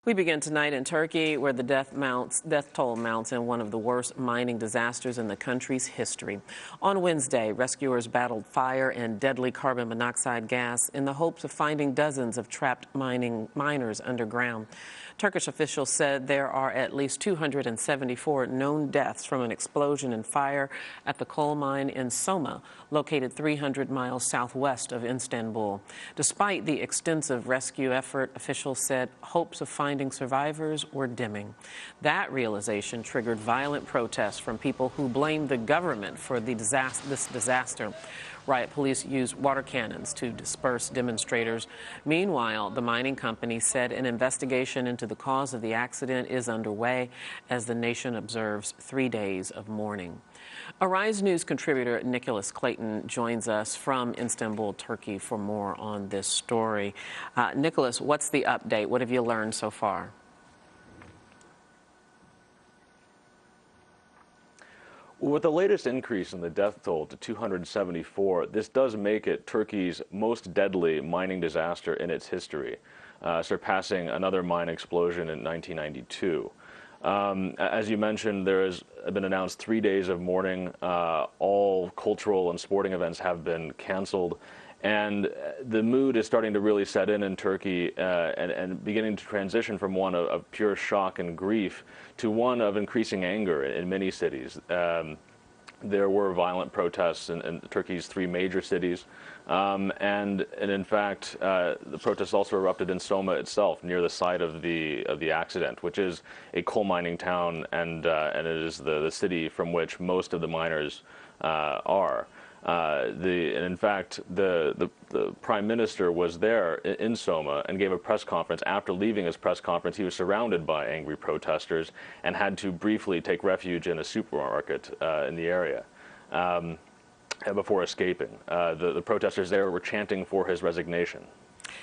We begin tonight in Turkey, where the death toll mounts in one of the worst mining disasters in the country's history. On Wednesday, rescuers battled fire and deadly carbon monoxide gas in the hopes of finding dozens of trapped miners underground. Turkish officials said there are at least 274 known deaths from an explosion and fire at the coal mine in Soma, located 300 miles southwest of Istanbul. Despite the extensive rescue effort, officials said hopes of finding survivors were dimming. That realization triggered violent protests from people who blamed the government for this disaster. Riot police used water cannons to disperse demonstrators. Meanwhile, the mining company said an investigation into the cause of the accident is underway as the nation observes 3 days of mourning. Arise News contributor Nicholas Clayton joins us from Istanbul, Turkey, for more on this story. Nicholas, what's the update? What have you learned so far? With the latest increase in the death toll to 274, this does make it Turkey's most deadly mining disaster in its history, surpassing another mine explosion in 1992. As you mentioned, there has been announced 3 days of mourning. All cultural and sporting events have been canceled. And the mood is starting to really set in Turkey and beginning to transition from one of pure shock and grief to one of increasing anger in many cities. There were violent protests in Turkey's 3 major cities. And in fact, the protests also erupted in Soma itself, near the site of the accident, which is a coal mining town, and it is the city from which most of the miners are. And in fact, the prime minister was there in Soma and gave a press conference. After leaving his press conference, he was surrounded by angry protesters and had to briefly take refuge in a supermarket in the area before escaping. The protesters there were chanting for his resignation.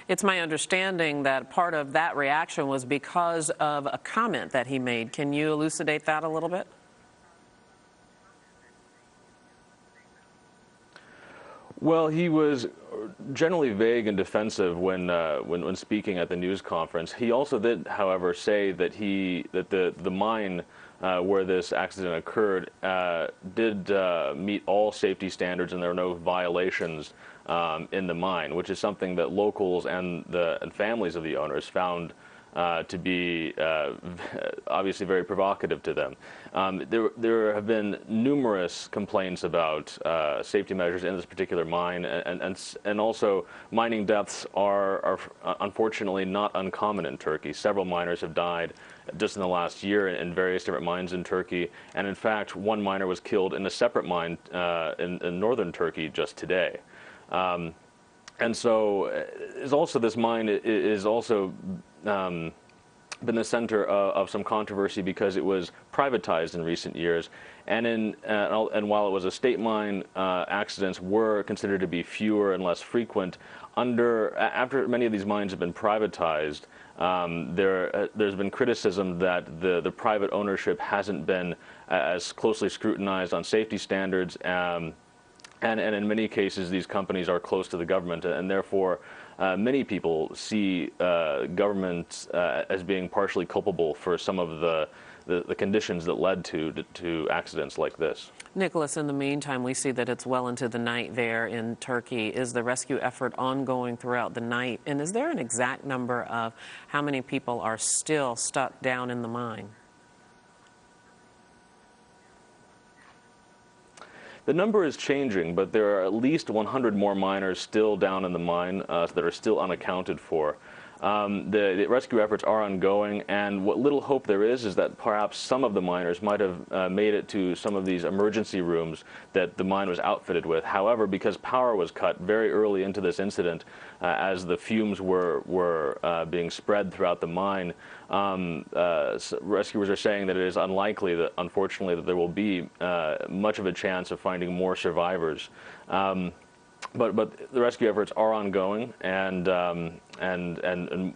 It's my understanding that part of that reaction was because of a comment that he made. Can you elucidate that a little bit? Well, he was generally vague and defensive when speaking at the news conference. He also did, however, say that the mine where this accident occurred did meet all safety standards and there were no violations in the mine, which is something that locals and families of the owners found to be obviously very provocative to them. There have been numerous complaints about safety measures in this particular mine, and also mining deaths are unfortunately not uncommon in Turkey. Several miners have died just in the last year in various different mines in Turkey, and in fact, one miner was killed in a separate mine in northern Turkey just today. And so, this mine is also been the center of some controversy because it was privatized in recent years, and while it was a state mine, accidents were considered to be fewer and less frequent. After many of these mines have been privatized, there's been criticism that the private ownership hasn't been as closely scrutinized on safety standards. And in many cases, these companies are close to the government, and therefore many people see governments as being partially culpable for some of the conditions that led to accidents like this. Nicholas, in the meantime, we see that it's well into the night there in Turkey. Is the rescue effort ongoing throughout the night? And is there an exact number of how many people are still stuck down in the mine? The number is changing, but there are at least 100 more miners still down in the mine that are still unaccounted for. The rescue efforts are ongoing, and what little hope there is that perhaps some of the miners might have made it to some of these emergency rooms that the mine was outfitted with. However, because power was cut very early into this incident, as the fumes were being spread throughout the mine, rescuers are saying that it is unlikely that, unfortunately, that there will be much of a chance of finding more survivors. But the rescue efforts are ongoing, and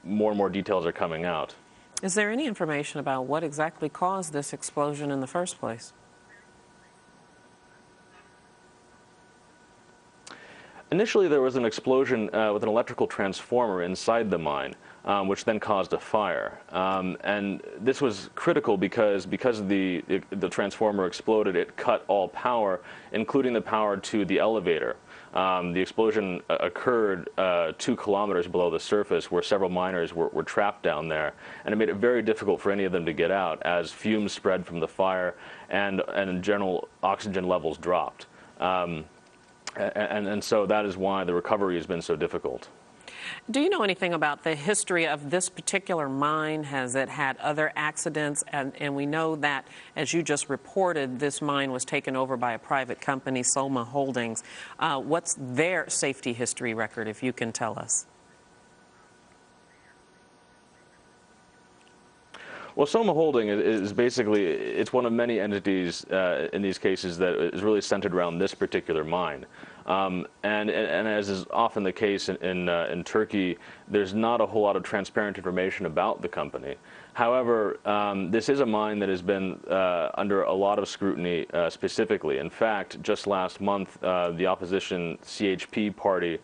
more details are coming out. Is there any information about what exactly caused this explosion in the first place? Initially, there was an explosion with an electrical transformer inside the mine, which then caused a fire. And this was critical because the transformer exploded, it cut all power, including the power to the elevator. The explosion occurred 2 kilometers below the surface, where several miners were trapped down there, and it made it very difficult for any of them to get out as fumes spread from the fire and in general oxygen levels dropped. And so that is why the recovery has been so difficult. Do you know anything about the history of this particular mine? Has it had other accidents? And we know that, as you just reported, this mine was taken over by a private company, Soma Holdings. What's their safety history record, if you can tell us? Well, Soma Holding is basically, it's one of many entities in these cases that is really centered around this particular mine. And as is often the case in Turkey, there's not a whole lot of transparent information about the company. However, this is a mine that has been under a lot of scrutiny specifically. In fact, just last month, the opposition CHP party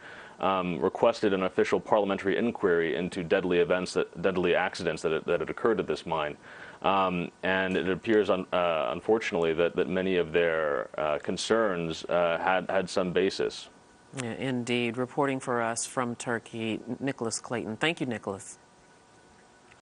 requested an official parliamentary inquiry into deadly accidents that had occurred at this mine. And it appears, unfortunately, that many of their concerns had some basis. Yeah, indeed. Reporting for us from Turkey, Nicholas Clayton. Thank you, Nicholas.